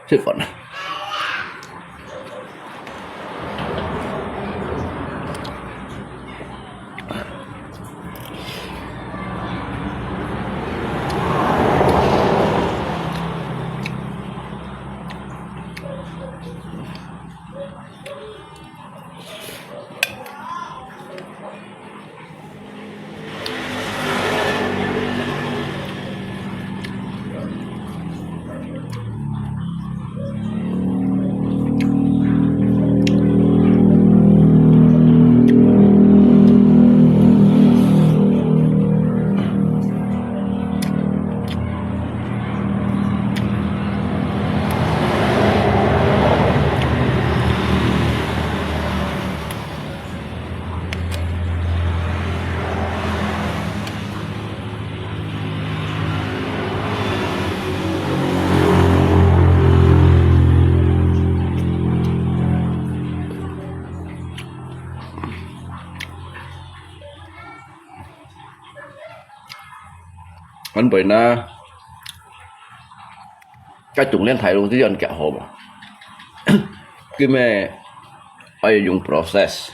ชื่อฝนanh bởi na cái chủng lên thải luôn chứ anh kẹo hộp cái mẹ ai dùng process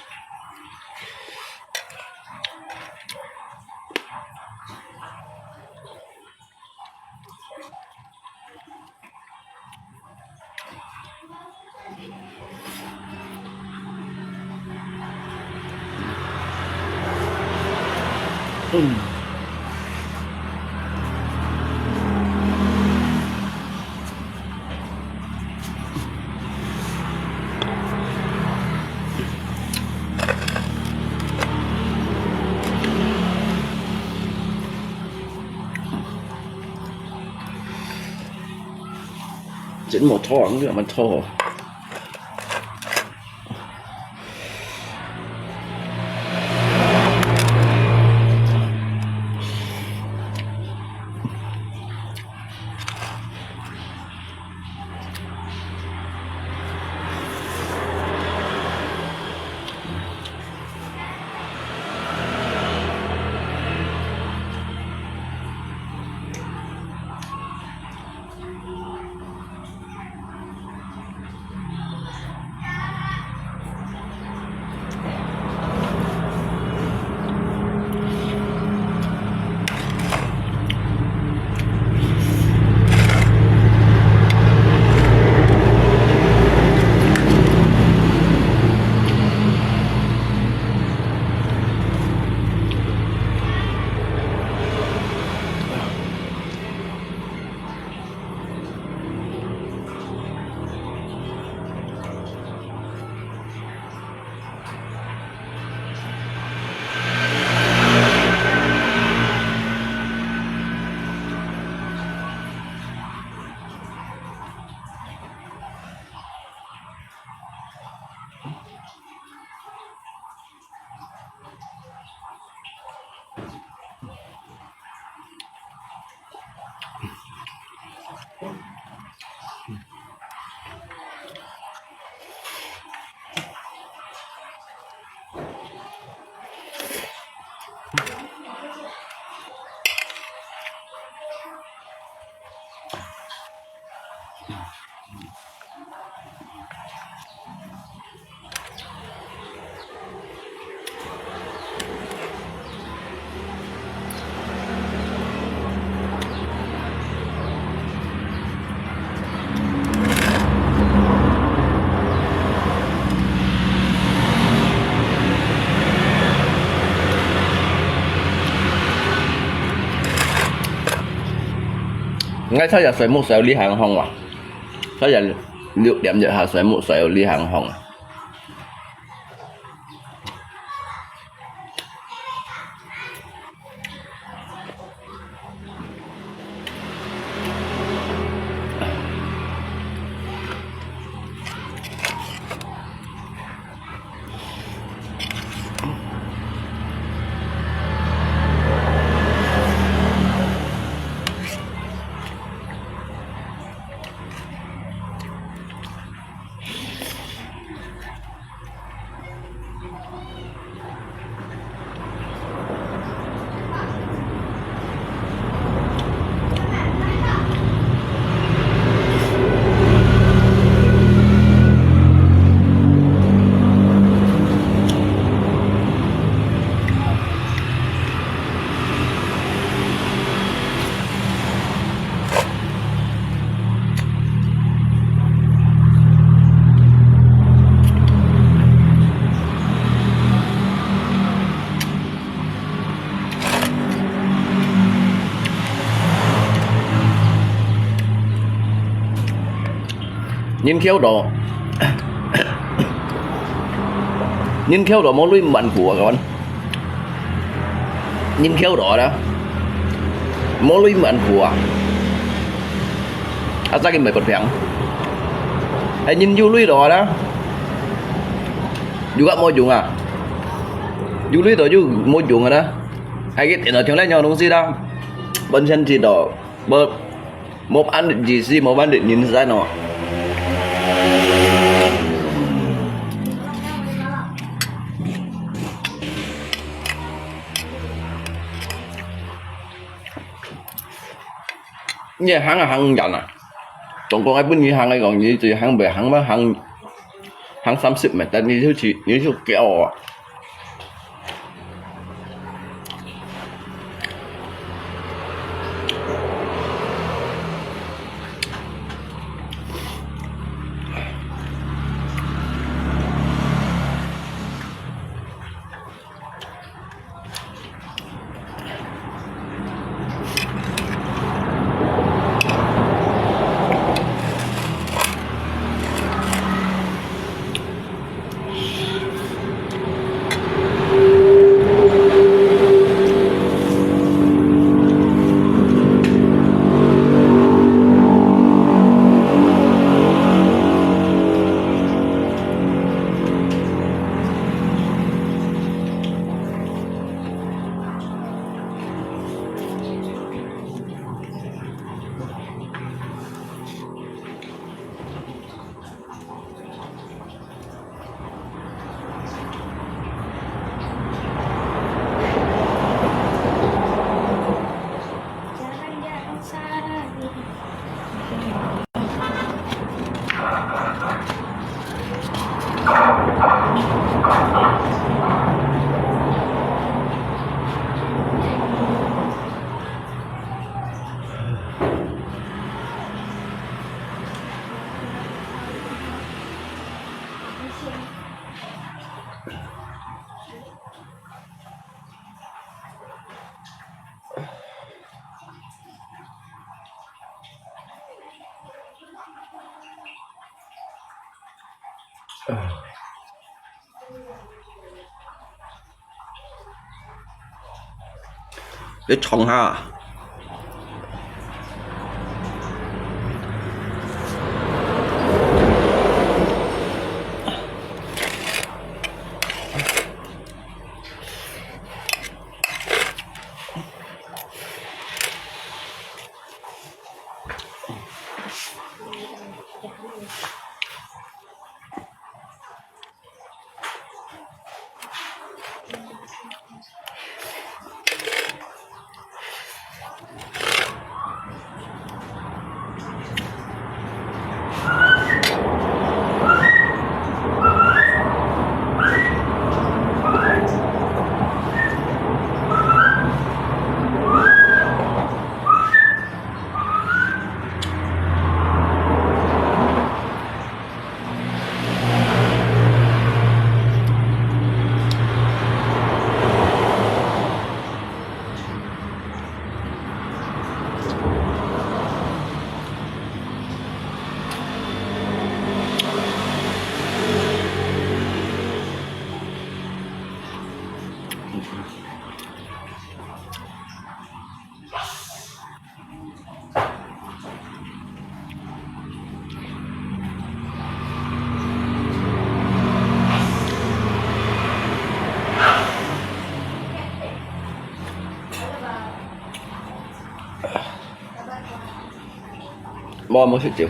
chỉnh một thong nữaมันท่อngay sao giờ xoay một xoay ly hàng hồng à sao giờ liệu điểm giờ hà xoay một xoay ly hàng hồng à nhìn khéo đó nhìn khéo đó món lui mặn của các bạn nhìn khéo đó món lui mặn của ra cái mấy bật phèn hay nhìn du lui đó juga mau dùng à du lui đó du mau dùng rồi đó hay cái tiền ở trong đấy nhau đúng gì đâu bên chân chỉ đó bơ một ăn định gì gì một ăn định nhìn ra nó như hắn là hắn nhận à tổng cộng ai bên như hắn ấy còn như thì hắn về hắn mà hắn 30 mà tên như thứ kẹo à để chọn ha bo một triệu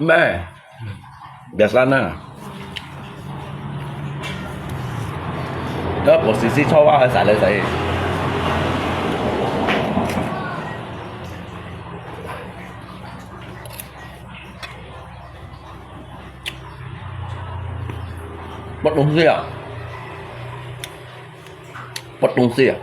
Mẹ biasanya đó posisi cowok harus ada saya bất đồng gì à bất đồng gì à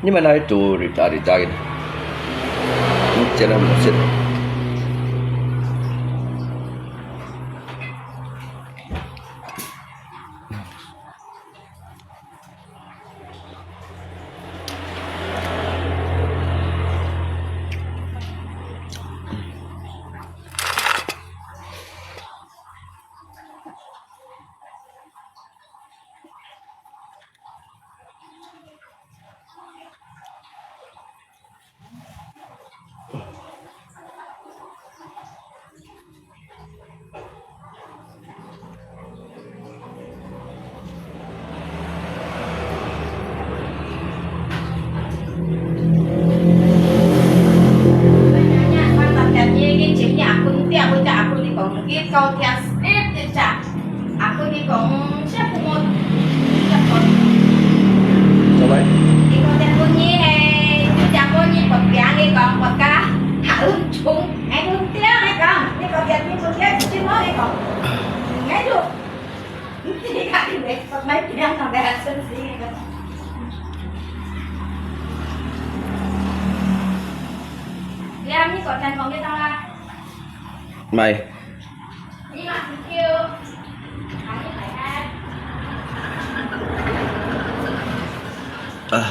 nhưng mà này tụ rita gitu cara musik Kau tiap tidak aku ni kong siapa mau siapa coba ni kong tiap bunyi tiap bunyi pegang ni kong pegang harus cung belum tiap ni kong ni kong tiap ni kong tiap cuma ni kong ngay tu ni kali ni pakai pedang sampai hasil sih dia ni kong tiap kong ni tahu lah mày đi mà kêu ăn như vậy ha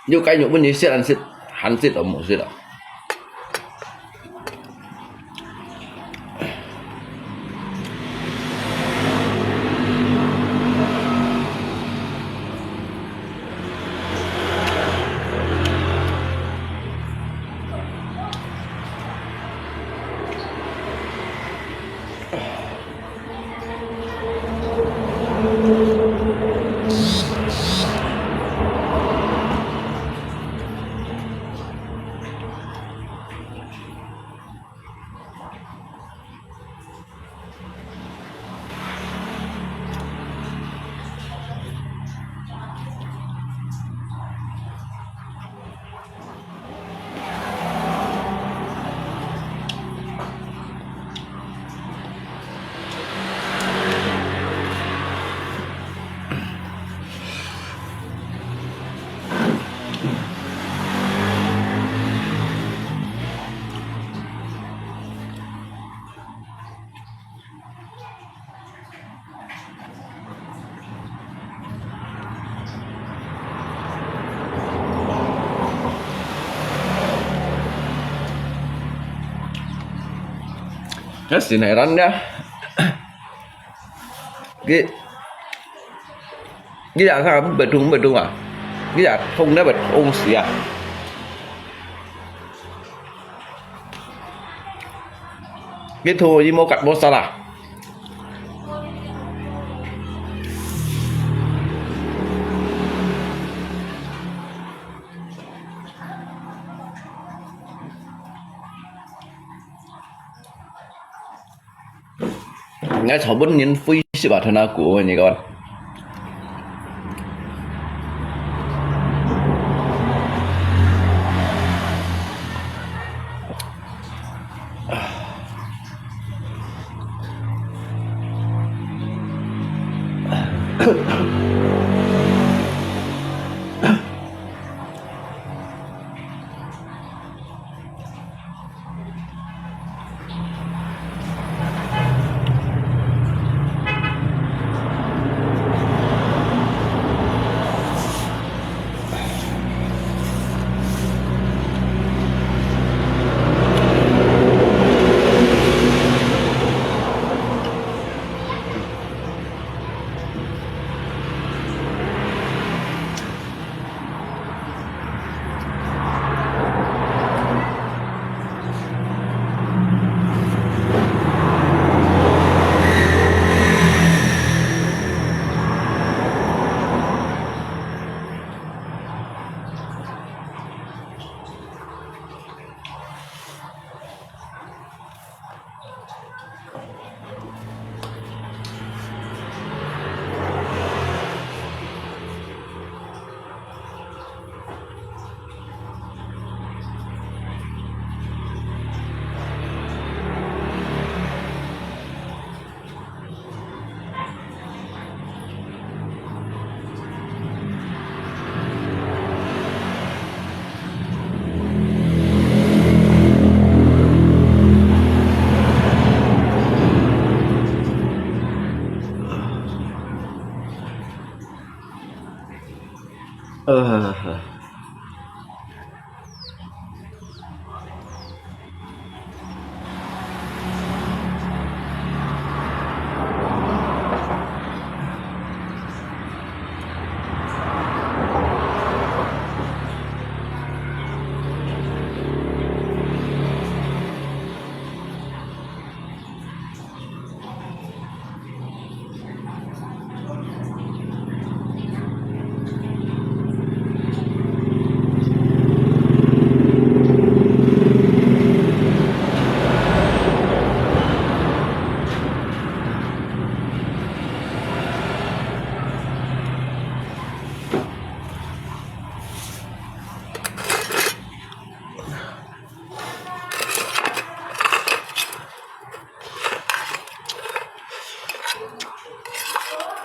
又该有问题现在是韩式的模式了。Nó xì này rắn nhá. Cái dạ sao bật trung à? Cái dạ không nó bật ôm xì à? Cái thua với mô cắt bó sao là? Ngay sau 4 年飞是吧？他那股你个。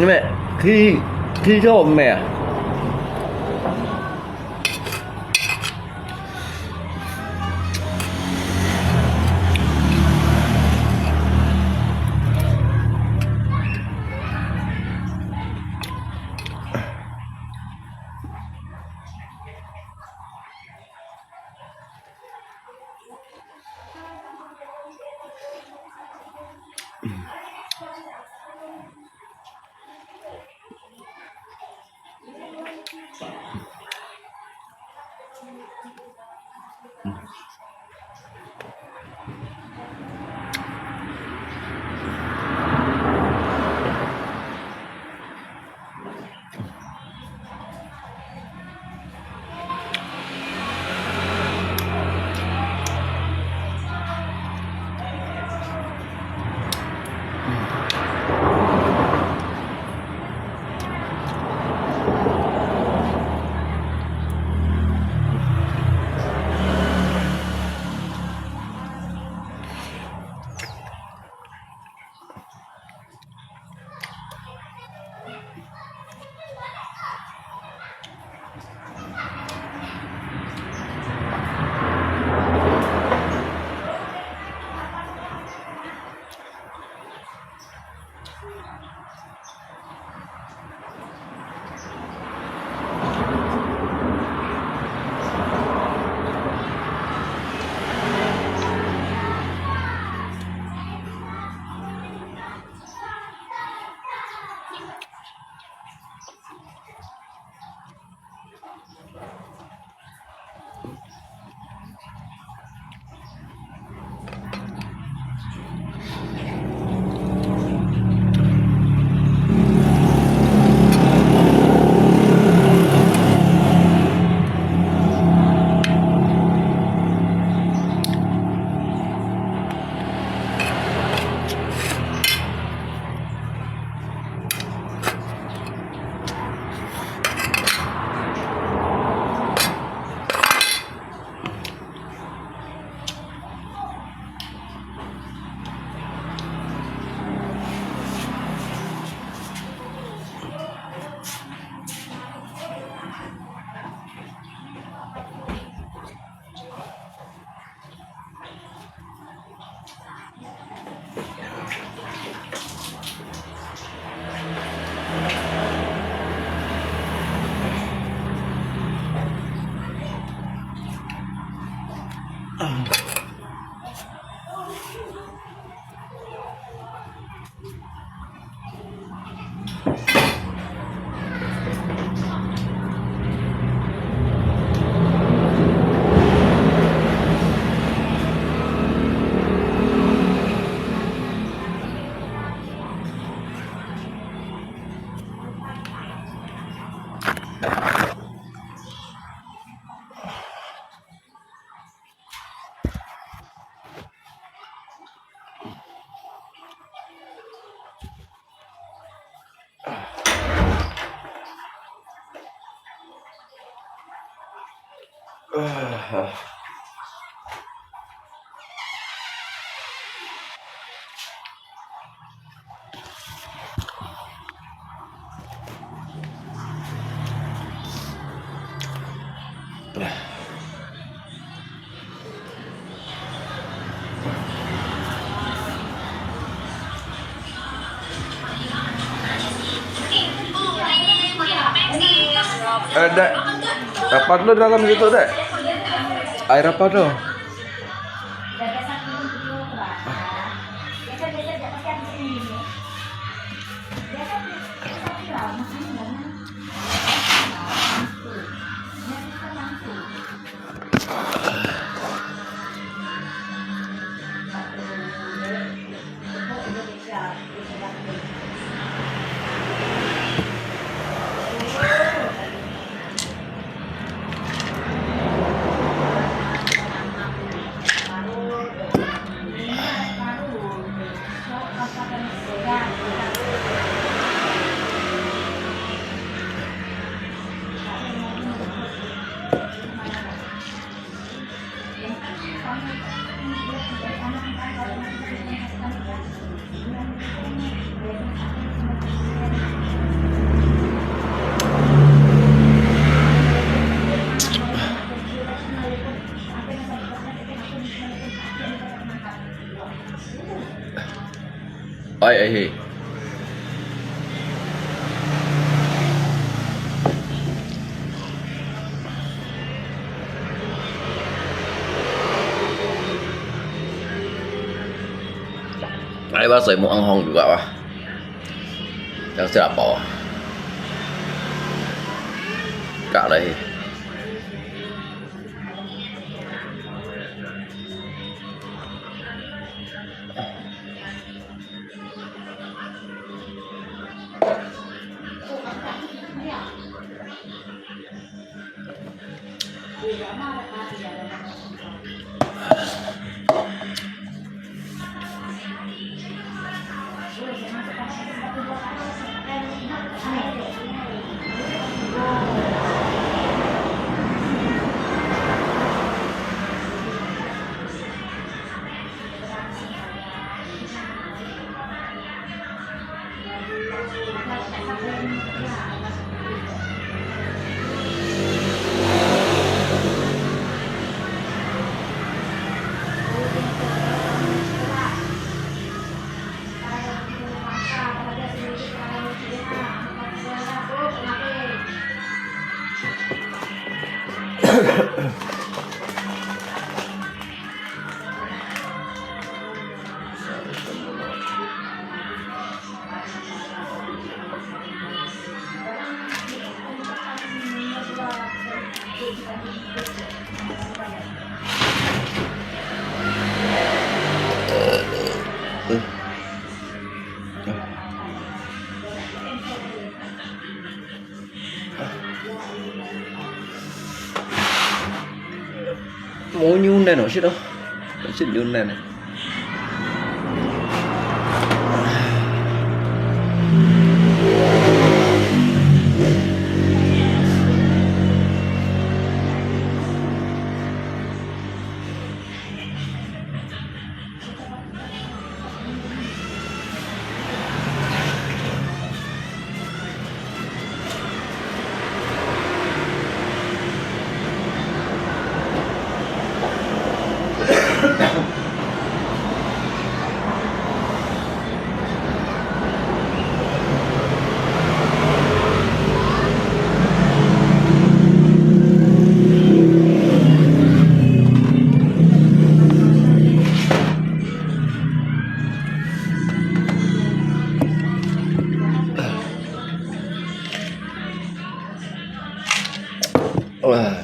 ี่แม่ที่ชอบแม่ Ada apa tuh dalam gitu deh? Air apa tuh? Ai. Ini bác sĩ muốn ăn hông juga Pak. Yang siapa? Kak đây. Mau nyun đây nó shit đâu, shit nyun đây này. Wah.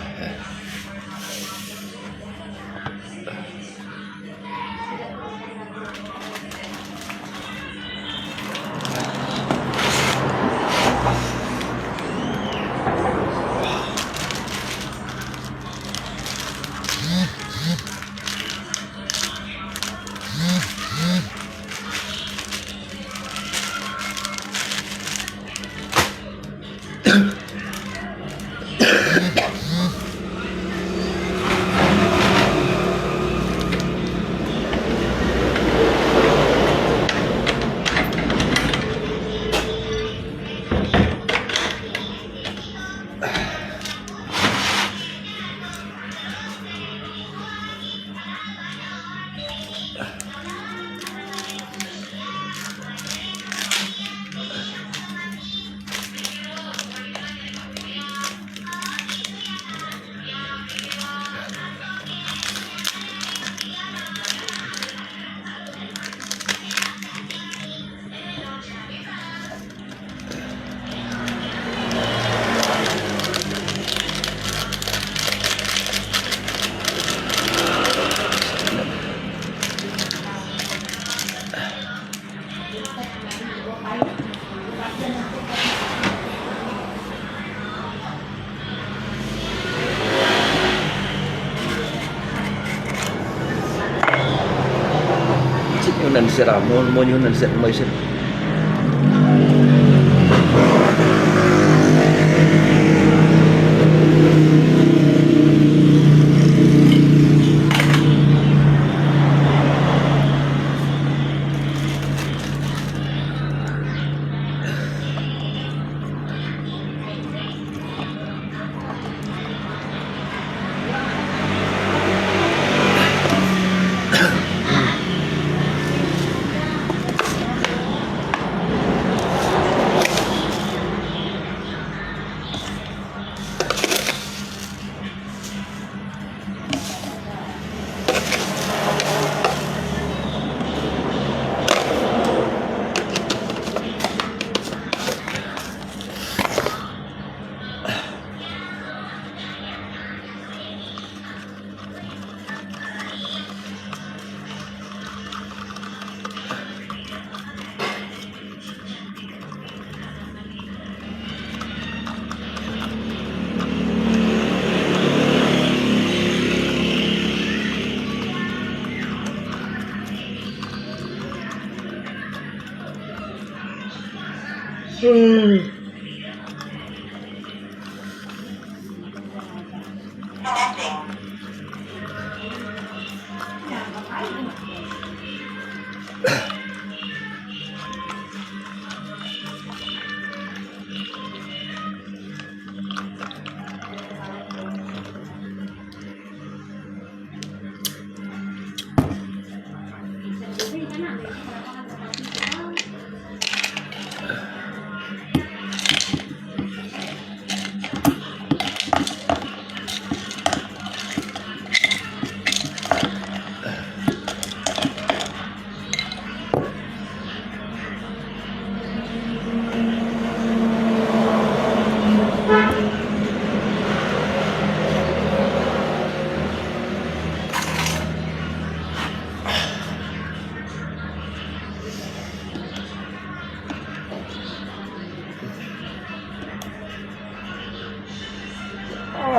Nyunan siram, mau nyunan siram, mau siram.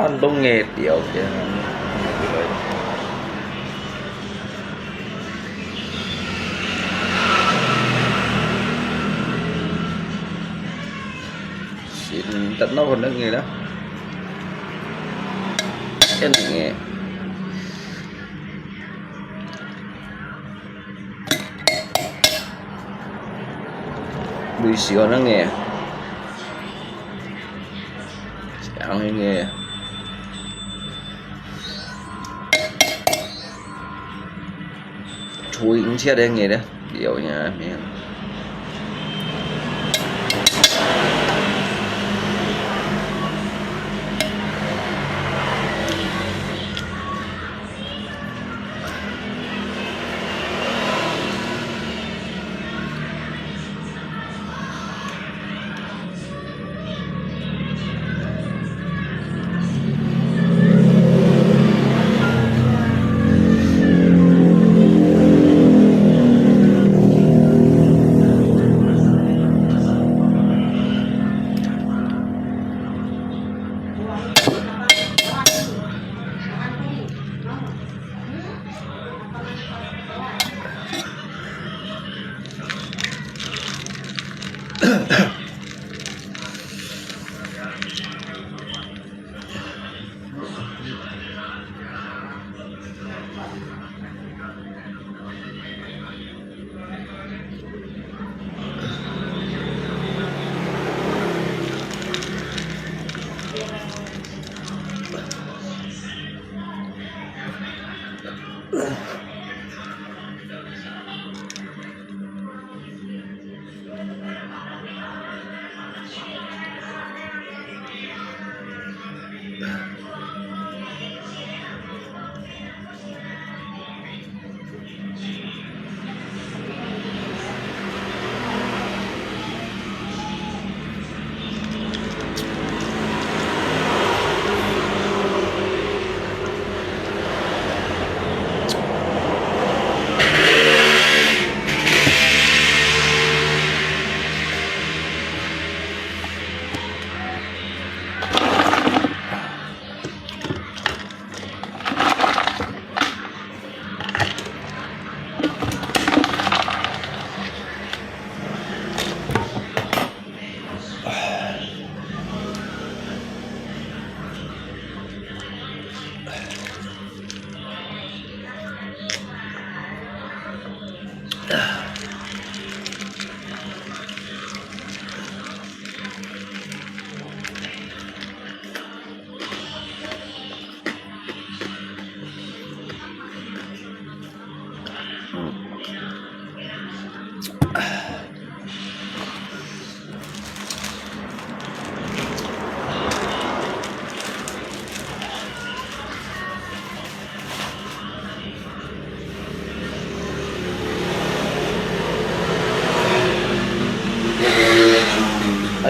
Untung ngetiau dia. Xin tận nó còn nước nghe đó. Cái này nghe. Buổi chiều nó nghe. Sáng nghe. Chui cũng chia đen nghe đó, điều nhà mẹ.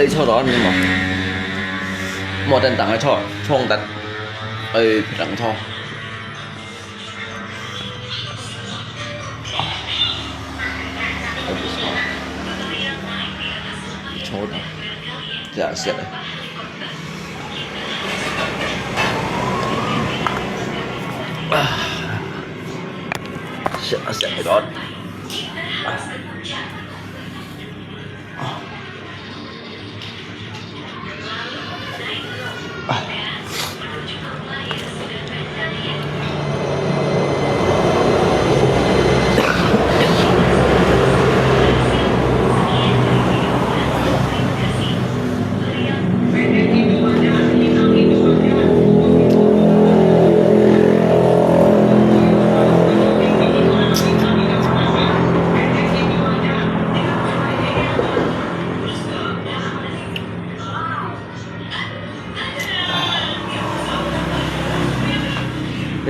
ấy sau đó nhưng mà một tên tặng cho phong tặng ấy tặng cho chốt dạ sẽ sẽ đón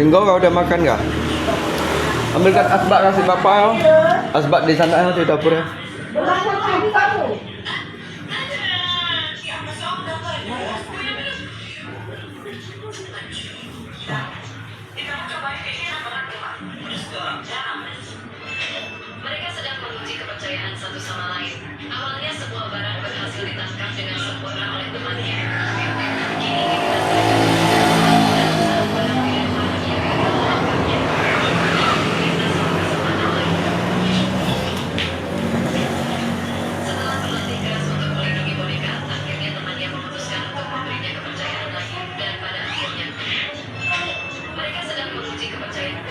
Ringo kau udah makan nggak? Ambilkan asbak kasih bapak ya. Asbak di sana ya di dapur ya. Belum lagi kamu. Mereka sedang menguji kepercayaan satu sama lain. Awalnya sebuah barang berhasil ditangkap dengan sempurna oleh temannya. Kini dan saat barang tidak membahagiakan pelanggannya, kita sama kesempatan lain. Setelah berlatih keras untuk melindungi boneka, akhirnya temannya memutuskan untuk memberinya kepercayaan lagi. Dan pada akhirnya, mereka sedang menguji kepercayaan.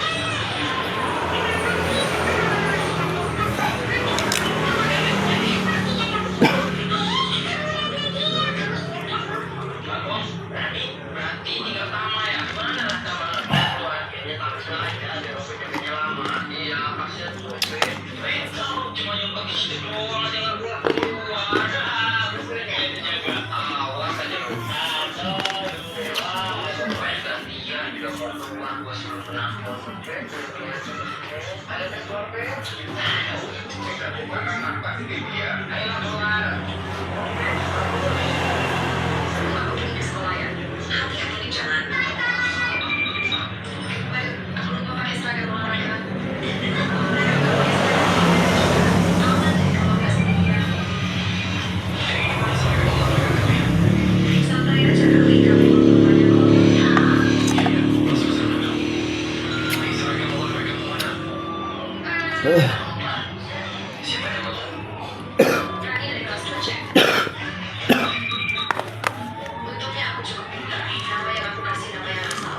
Untungnya aku cukup pintar. Nama yang aku kasih nama yang asal.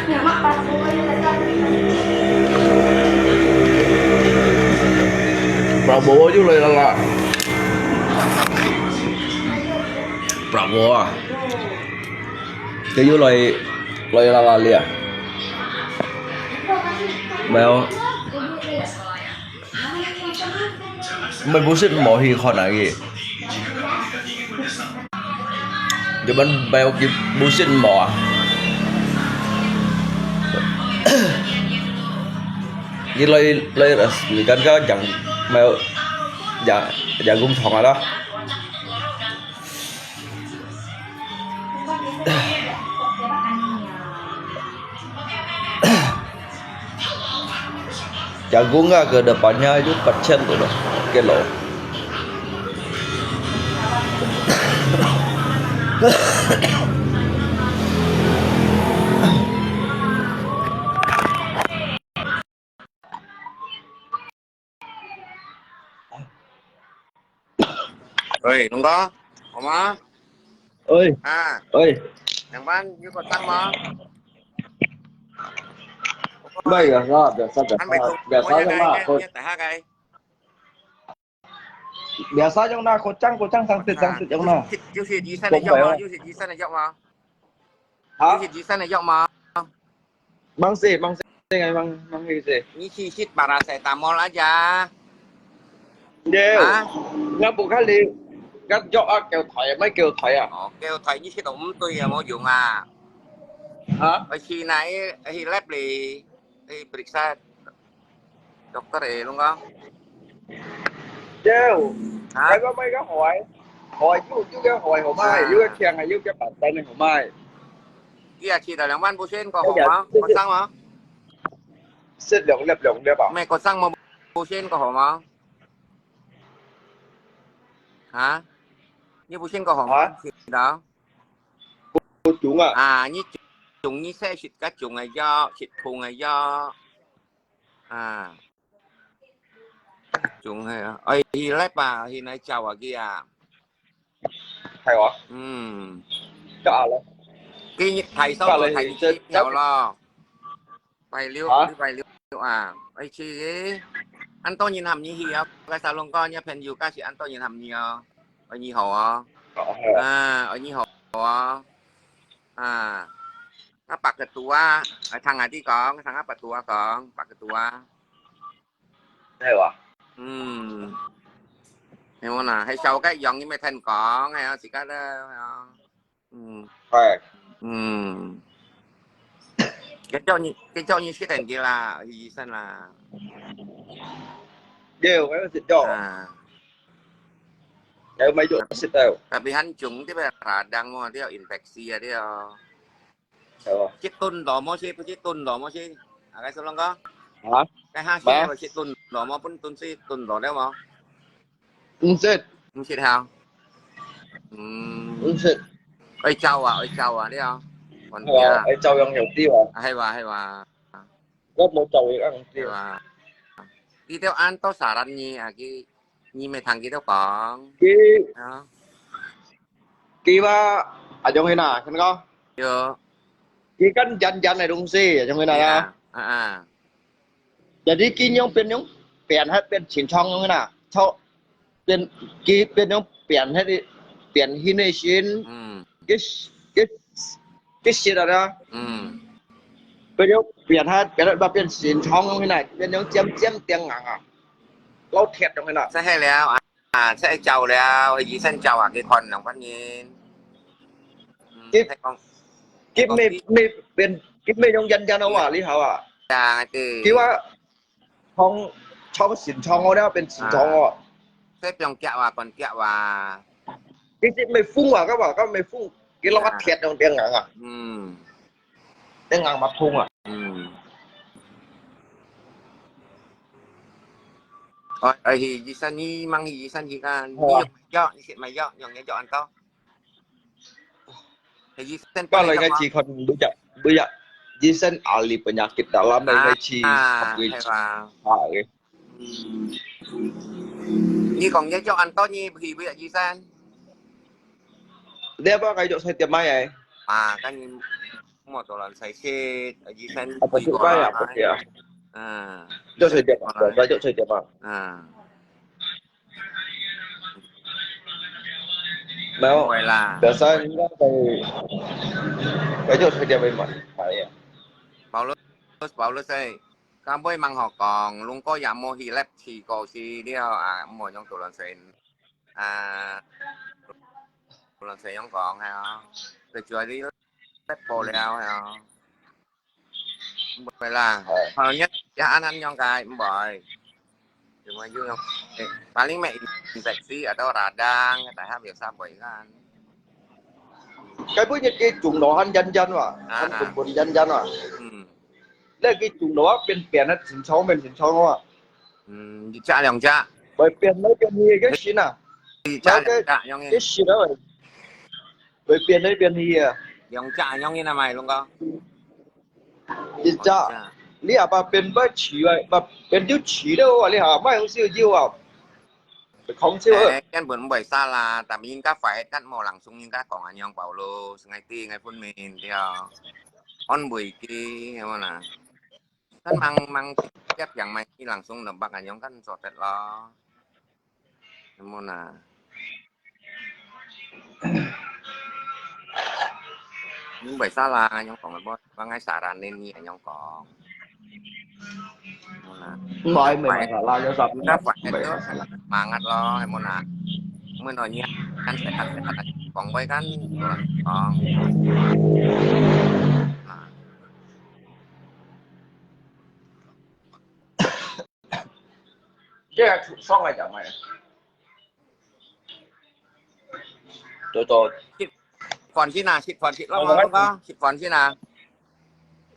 Ya mak pas semuanya tadi. Prabowo chứ lời là Prabowo à? Cái dưới lời là lìa Mèo Mình bullshit mọi khi khỏi nãy gì Giờ bên bèo kịp bullshit mỏ Như lời kan ka chẳng mèo Dạ gung thong đó Jagung ke depannya itu percen tuh loh, kilo. Oi, nunggu. Oma. Ơi, À, ơi, yang ban như còn tăng mà. bây giờ sao? Anh mày cùng Biasa mua trong cái na, nhé, tại hai cái. biasa trong na, kocang sangsit trong na. Chú xịt gì sang này dọc mà, chú xịt gì sang này dọc mà. Chú Hả? xịt gì sang này dọc mà. Bang ngày bang gì? Ini xịt paracetamol aja. Nhiều. Hả? Ngáp buộc kali, ngáp dọc à, mấy kêu thầy à? Kêu thầy như xịt ống tôi mau dùng à. Hả? Khi nãy khi lab đi periksa dokter luôn không? Nhiều. Hả? Cái có mấy cái hỏi chú cái hỏi hôm mai, chú cái khen hay chú cái bản tên này hôm mai. Kia chỉ là两万不限，có Bây hổ giờ- mà? Có xăng mà? Xin lượng đẹp bảo. Mày có xăng mà不限có hổ mà? Hả? Như不限có hổ Hả? mà? Xịt đó. Cô chú à? À, như chúng như xe xịt các chúng này do xịt phù này do à chúng hay ơi hi lép à hi này chào à kia à Thầy hả? Cả là. cái thầy xong Cả rồi là thầy thì đi chết- chèo lo bài liêu Hả? bài liêu à ấy chi anh tôi nhìn hầm như hi à cái sao luôn con nha pen dù ca sĩ anh tôi nhìn hầm như ở như hồ à ở như hồ à nó bạc cái tua ở thằng này đi con thằng áp bạc tua con bạc cái tua Thầy hả? Hiểu không nào? Hay sau cái dọn như mấy thành có hay không? Chỉ cái đó hay không? Phải. Cái chỗ như cái thành kia là gì xem là Đều cái thịt đỏ. Nếu mấy chỗ xịt đều. Tapi hancung itu radang mau dia infeksi ya dia. Citun lo mau sih, citun lo mau sih. Cái số long có. Hả? Cái hai xe và citun lo mau pun tun sih, tun lo đấy mau. Xịt. Xịt hao. Xịt. Ơi châu à đấy không? Còn kia. Ơi châu yang nhiều tiêu à? Hay và. Rất một châu yang ăn tiêu. Đi theo ăn to xả rắn nhỉ à cái nhỉ mấy thằng kia đâu có. Kia mà ở trong này nè,看到? Yo. Kia kan jan này đúng gì ở trong này nè. Jadi kia nhung biển hết biển chỉnh trong như thế nào? Cho biển kia biển nhung biển hết đi biển hin này xin. Cái gì đó. Bây giờ biển hết biển chỉnh trong như thế này, biển nhung chém tiếng ngang à. Lâu thiệt trong này nè. Sẽ hayแล้วsẽ chàoแล้วgì sen chào à cái con lòng phát nhiên. Cái mê trong dân đâu à lý hảo à? Cáiว่าช่องสินช่องเขาเนี่ยเป็นสินช่องอ่ะ Xếp trong kẹo à còn kẹo à. Cái mê phun à các bạn các mê phun cái lo bắt thiệt trong tiếng ngang à? Tiếng ngang mặt phun à? Rồi thì gì san ni mang gì san gì cả ni chuyện mày dọn nhong dọn to. Thì gì sanก็เลยngajiคนbây giờ di sen ahli penyakit dalam dan ngaji Nhi còn nhớ cho ăn to nhi thì bây giờ gì san? Dia apa kayak saya tiap mai ya? Kan một tổ lần sai xe gì san Apa sih mai ya? Apa ya? Jok saya tiap mai, jok saya tiap mai. Mau? Biasa enggak kayak jok saya tiap mai ya. Paulus ơi, các bơi mang họ còn luôn có giảm mô hi lép chỉ cầu si đi một trong tổ lần sen tổ lần sen còn hay không? Từ chơi đi lép bò leo hay không? Vậy là nhất giá ăn nhong cài bòi đừng mà dương không? Paling mẹ infeksi atau radang tại sao việc sao vậy kan? Cái bữa cái chủng đó hắn dân mà, hắn chủng dân mà. Đây cái chủng đó biển nó chỉnh sâu mình chỉnh sâu không ạ? Cha lòng cha. Bởi biển nó biển gì cái gì nào? Cái gì đó vậy? Bởi biển đấy biển gì à? Lòng cha nhong như nào mày luôn con? Đi cha. Lý à bà biển bơi chỉ vậy, bà biển tiêu chỉ đâu à? Lý à mai không siêu chiêu à? Không siêu à? Cái bữa bảy xa là tại vì các phải cắt màu lẳng xuống nhưng các còn anh nhong bảo lô ngày ti ngày phun mình thì on buổi kia mà nè kan mang tiap yang main langsung nebak anyong kan sotet lo gimana nhưng bởi sao là anyong còn bos và ngay saranin ni anyong còn nói mình phải lo cho sập các phải semangat lo gimana menanya kan sehat còn bay kan còn cái là xong này chả mày tôi còn chi nào xịt phần xịt lắm không có xịt phần chi nào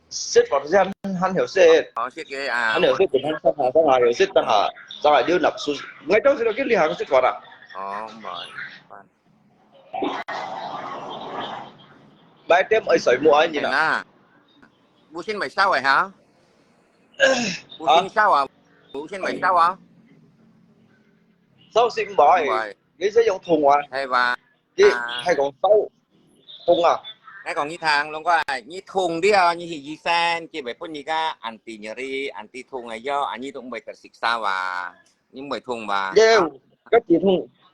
xịt phần dân hắn hiểu xịt xịt cái hắn hiểu xịt hắn sao hà hiểu xịt hà sao là đưa nạp xuống ngay trong cái ly hàng xịt phần à không rồi bài tiếp ấy sợi mua anh gì nào bu xin mày sao vậy hả bu xin sao à bu xin mày sao à sao xin bỏi cái sẽ dùng thùng à hay và hay còn sâu thùng à hay còn như thang luôn có như thùng đi như gì sen chỉ bởi phun như cái anti nyeri anti thùng này do anh như cũng bởi xịt sao và nhưng bởi thùng và dêu cái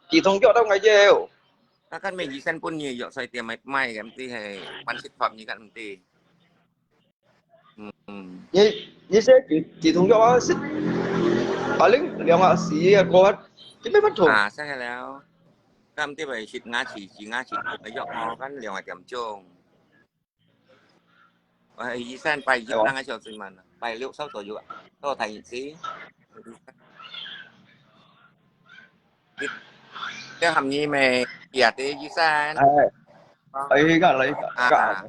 chỉ thùng cho đâu ngày dêu các mình gì sen phun nhiều dọn xoay tiền may cái tí hay bán xịt phẩm như cái tí như sẽ chỉ thùng cho xịt ở lính liệu mà xí cô hết chứ mấy bắt thùngใช่แล้วกำที่ไปชิดงาฉีงาฉีไปยอกงอกันเหลียวไอ้เต็มโจงไอ้ยีแซนไปยึดนั่งไอ้เชียวซิมันไปเลี้ยวเศร้าตัวอยู่ก็ไทยสิเจ้าทำนี้ไม่เกียรติยีแซน ấy cả lấy cả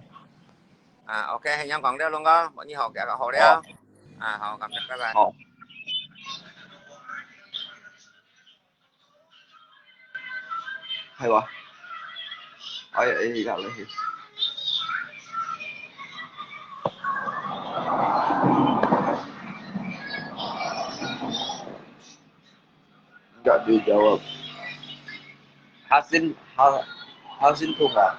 ok hay nhóm còn đeo luôn có bọn như họ kẹo họ đeo họ cầm các bạn họ hay quá ấy cả lấy gak dijawab Hasin tuh nggak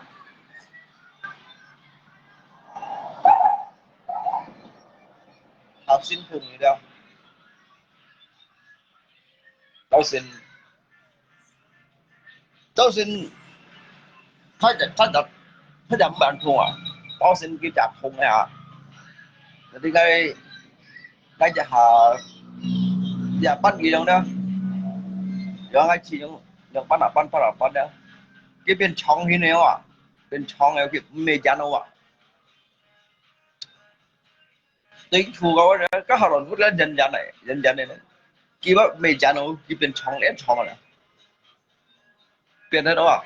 Hasin tuh nggak Tao xin thay đặt bạn thùng à Tao xin cái chặt thùng này à thì cái chặt hà dạ bắt gì đâu đó giờ hai chị những bắt đó cái bên trong như này à bên trong này cái mê chán đâu à tính thu cái đó các họ làm vút lên dần dần này kia bắt mê chán đâu cái bên trong ép trong này bên đó đâu à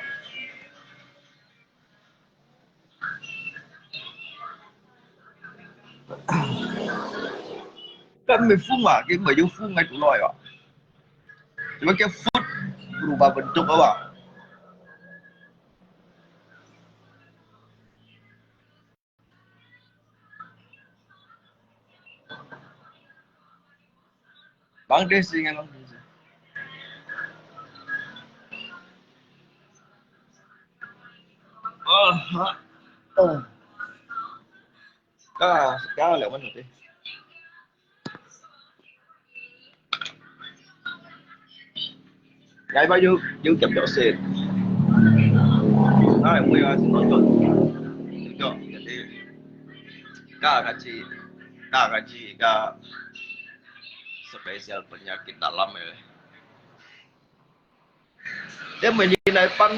cái mê phun mà cái mê vô phun ngay tụi lòi à cuma cái food berubah bentuk apa Bang Desi kan Bang Desi cá liệu mình đi ngày bao nhiêu giữ chậm chỗ xe nó là nguy xin nói cho jadi gaji spesial penyakit dalam ya dia menjadi pan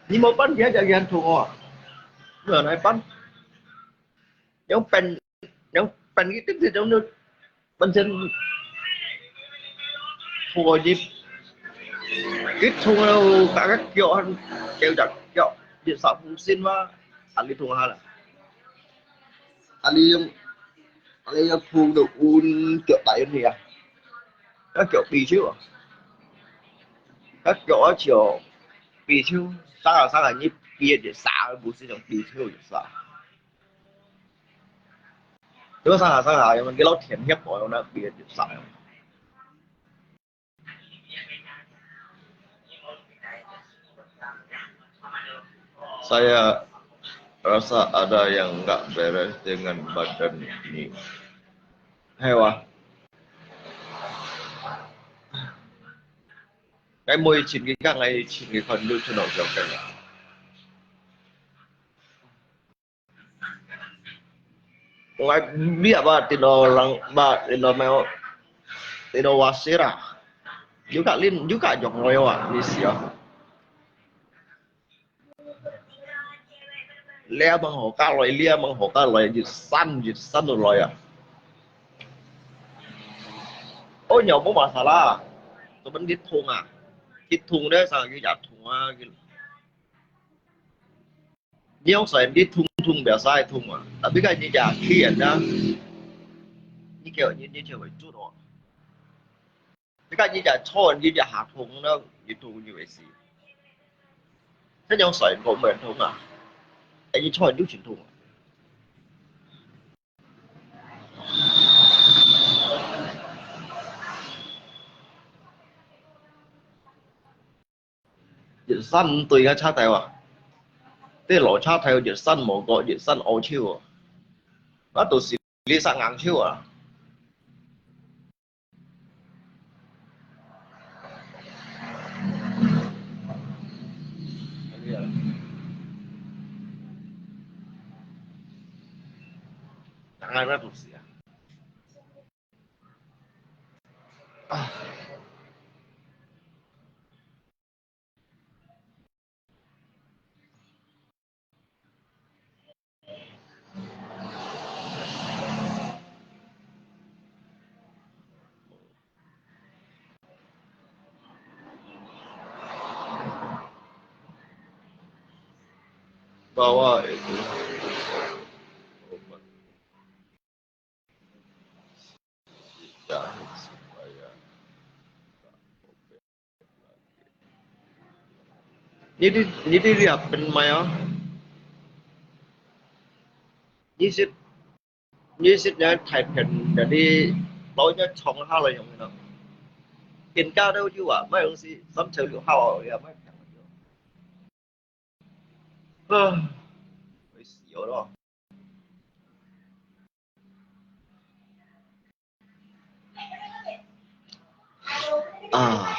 ni mau pan dia jangan thua vừa nói pan giống pen cái tích thì trong nước bên trên thua gì cái thua đâu cả các kiểu ăn kêu chặt kiểu điện sản phụ xin mà anh đi thua hay là anh đi thua được un kiểu tại gì à các kiểu bì chứ các kiểu chiều bì chứ sao là như bia để xả不是种bì chứ để xả nếu sao là mình cái lót thiện hiếp của nó bia để xả Saya rasa ada yang nggak beres dengan badan ini. Hewa. Cái môi chín cái càng này chín cái phần lưu cho nó trong cái này. Ngoài biết ba thì nó lăng ba thì nó mèo thì nó wasira. Juga jong lewat di sia. Lia bằng hổ cá loài lia bằng hổ cá loài dịch săn rồi loài à. Ôi nhiều bố mà salah. Tôi vẫn biết thùng à. Biết thùng đấy sao cái giả thùng à. Nhiều sợi biết thùng bẻ sai thùng à. Tapi cái như giả khiển đó. Như kiểu phải chút rồi. Cái như giả chọn như giả hạ thùng nó như thùng như vậy gì. Thế nhiều sợi của mình thùng à. Anh như chọn chút chuyển thùng à. Dịch săn tùy cái cha theo à. Thế lỗ cha theo dịch săn một gọi dịch săn ô chiêu à. Nó tụi xí lý sang ngang chiêu à. Ai nó tụi xí à. Bawa itu obat jahit supaya jadi diapin Maya nyisit nhá thải phiền để đi nói nhá chồng hai lời dùng nó hiện cao đâu chứ à mấy ông gì sắm chơi liệu hao ở mấy phải xỉu đó à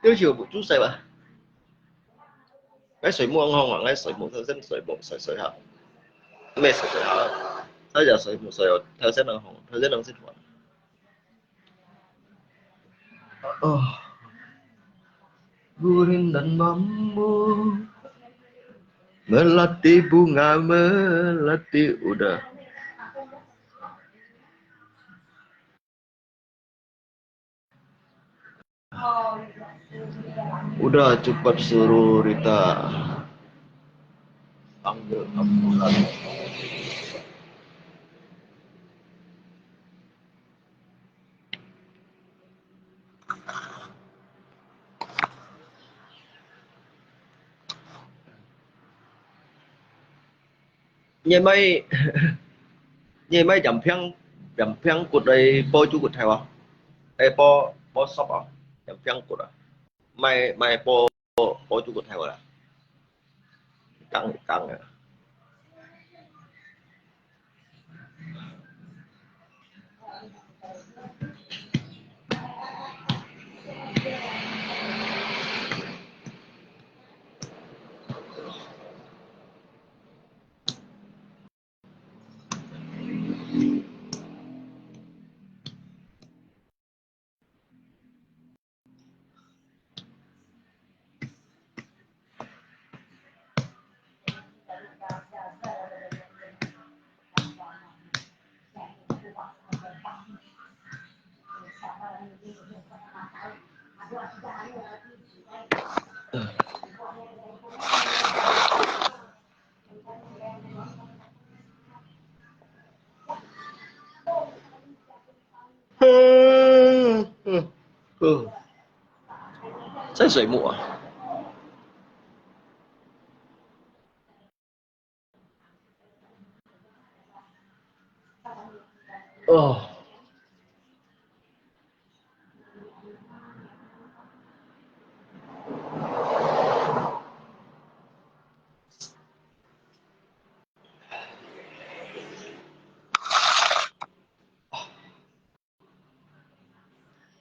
tiêu chiều một chút xíu à cái水木không啊cái水木頭先水木水下咩水下睇就水木水頭先兩行頭先兩先雲oh Gurin dan bambu melati bunga melati udah cepat suruh Rita panggil ambulan như mấy chậm phiang cột đây po chú cột theo à đây po sop à chậm phiang cột à mai po chú cột theo à căng à Sai水母啊哦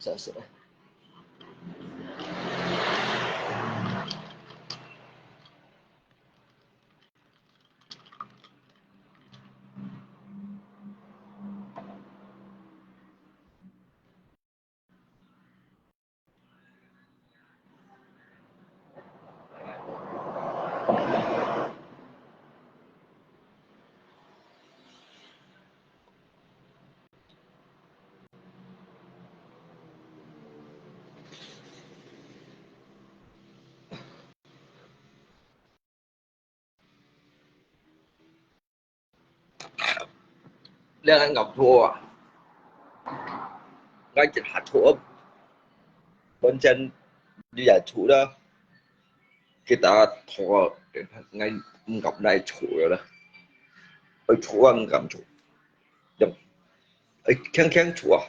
真是的Đang ăn ngọc thua ngay trên hạt thua bên trên đi giải chủ đó kita thua ngay ngọc này chủ rồi đó ở chủ ăn cầm chủ đừng ở khen chủ à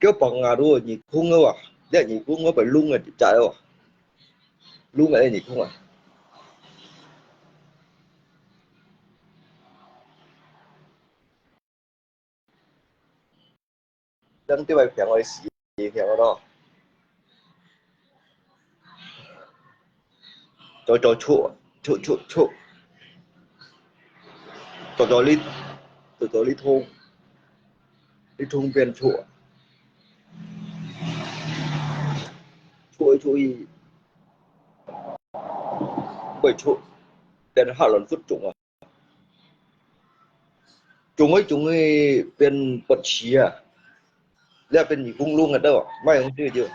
cái bằng à đua nhị khung đâu à để nhị khung nó phải lung ở chạy đâu à lung ở đây nhị khung à Đăng tiêu bài phèn ngoài xí phèn ở đó. Cho chua, chua. Cho lý thùng viên chua. Chua y. Bởi chua. Đến hạ lần phút chúng à. Chúng ấy bên bật xí à. Là bên gì cũng luôn ở đâu. Mày không chưa chưa.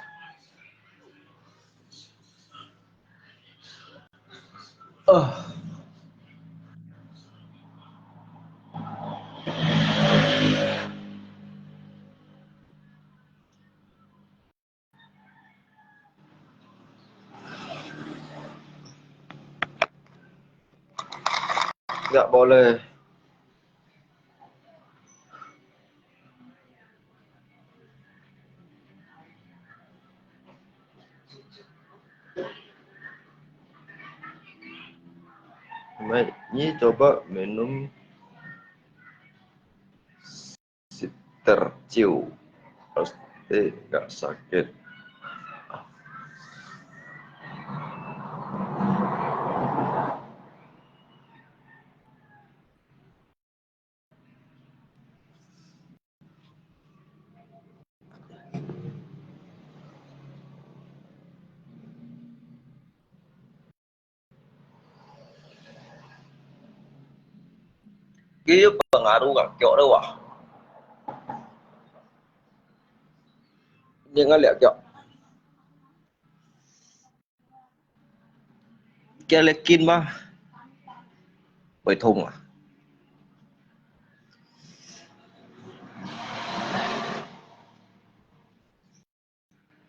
Dạ boleh. Ini coba minum terciu pasti nggak sakit. Kia pengaruh gak kyo đâu à? Nhưng lihat kyo. Kia lekin mah. Bởi thùng à?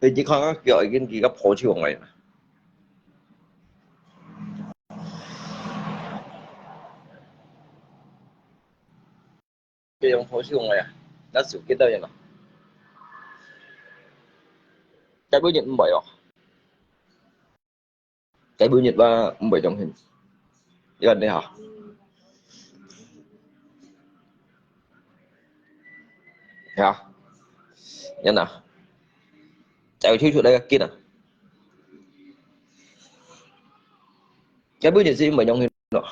Thì chỉ có kyo ikin kia phổ chiều ngày. Kia yang phổ chiều ngày à? Đã sự kia đâu vậy nào? Cái bữa nhật bảy à? Cái bữa nhật ba bảy trong hình. Gần đây hả? Hả? Nhân nào? Chạy thiếu chỗ đây kia nào? Cái bữa nhật gì bảy trong hình nào?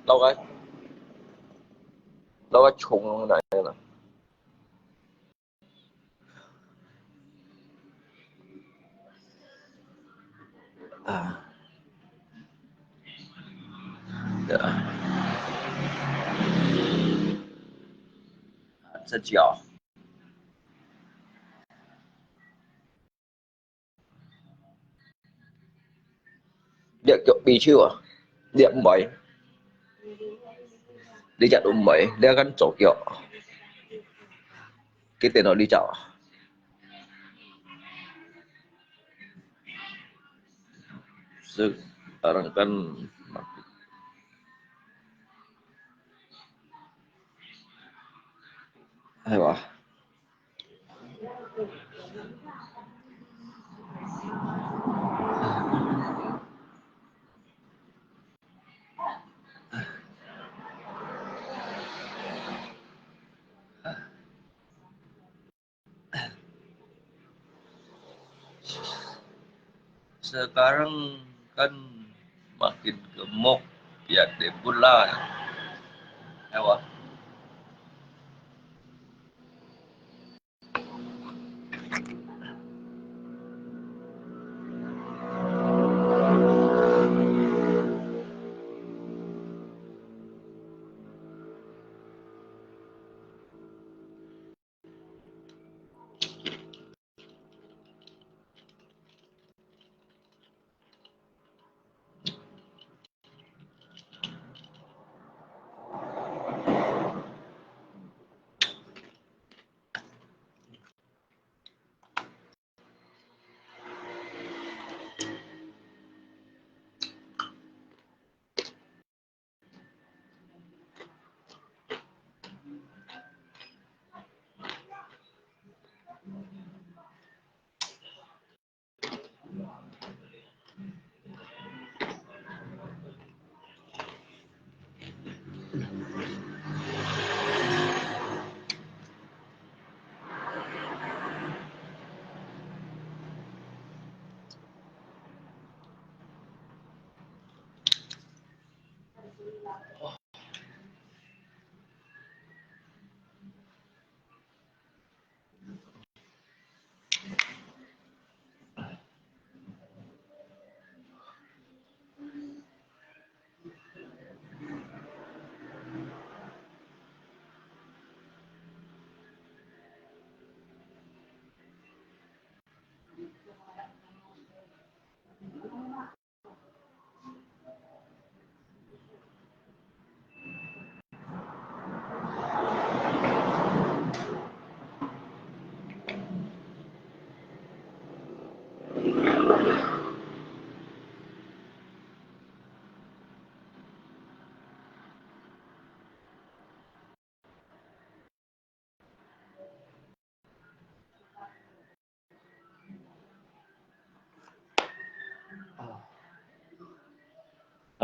Đâu cái? Đâu cái trùng này nào? À. Dạ. Rất chiều. Dia bị chiêu à? Dia bảy. Đi chợ đúng bảy, dia kan chỗ kiểu. Cái tên nó đi chợ. Sekarang kan hay quá. Sekarang kan makin gemuk ya de pula. Hay quá.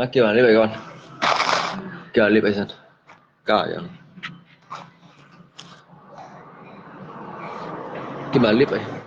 Gimana nih kawan? Gimana nih Paisan? Kaya. Gimana nih